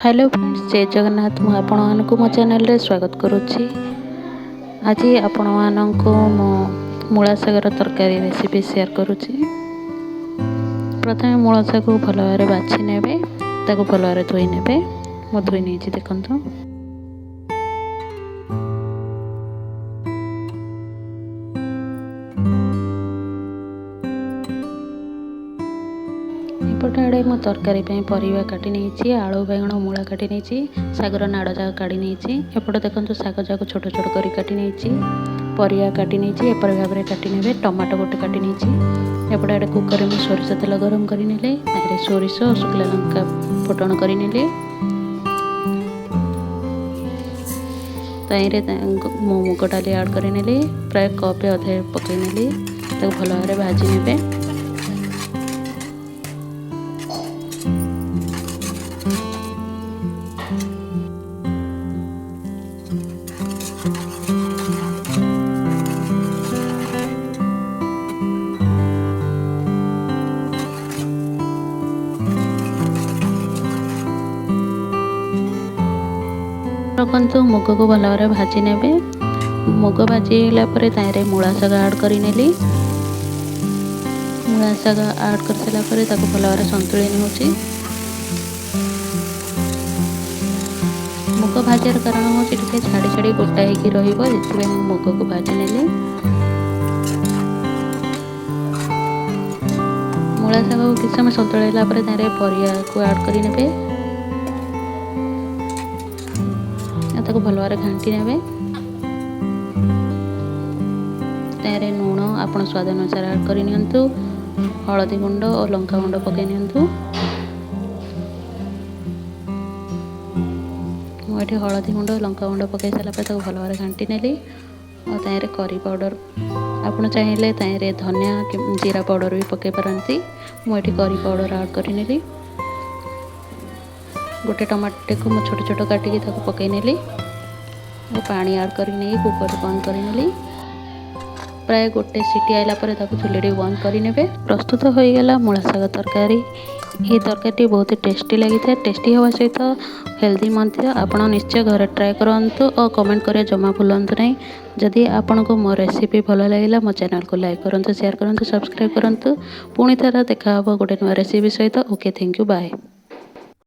Hello friends, जय जगन्नाथ। मु आपण मानक मो चैनल रे स्वागत करुच्ची। आज आपण मानक मो मूला शागर तरकारी रेसिपी शेयर करुच्ची। प्रथमे मूला शाग को भल भाव बाछि नेबे, ताको भल भाव धोई नेबे। मो धोई नेछि देखंतु। एपटे आड़े मो तरकारी परिवा काटी नहीं, आलू बैगण मूला काटी नहीं, शागर नाड़ जाक काटी नहीं। एपटे देखो शाग जाक छोट छोट कर काटी नहीं, परिया काटी नहीं एपर भाव में काटी ने। टमाटो गोटे काटी नहीं। एपटे आड़े कुकर में सोरिष तेल गरम कर सोरिष शुखला लंका फुटण कर मुग डाली आड कर प्राय कपे अधे पकई भल भाव भाजी ने। रखु मुग को भल भाव भाजी ने। मुग भाजीला मूला शाग आड कर मूला शाग आड कर सारापर भल भाव संतुली हो। मुग भाजार कारण हूँ छाड़ी छाड़ी गोटा हो मुग को भाजी ने। मूला शाग को किसी समय सतुला परिया को आड कर भल भाव घाटी ने। लुण आप स्वाद अनुसार आड कर हलदी गुंड और लंका गुंड पकई मुझे हलदी गुंड लंका गुंड पकई सारापर भल भाव घाटी नेली। और करी पाउडर आप चाहिए धनिया जीरा पाउडर भी पकई पारती। मुझे करी पाउडर आड कर गोटे टमाटो को मु छोट छोट काटिकी पकई नेली और पानी आड कर कुकर बंद कर प्राय गोटे सीटी आइला चुली बंद कर प्रस्तुत हो गला मूला शाग तरकारी। ये तरकारी बहुत टेस्टी लगी था। टेस्टी हवा सहित हेल्दी मध्य। आपण निश्चय घर ट्राए करूँ और कमेंट करें जमा भूलु नहीं। जदि आपण को मो रेसिपी भल लगे मो चैनल को लाइक करूँ, शेयर करूँ, सब्सक्राइब करूँ। पुणी थर देखा गोटे नुआ रेसिपी सहित। Okay, thank you, bye.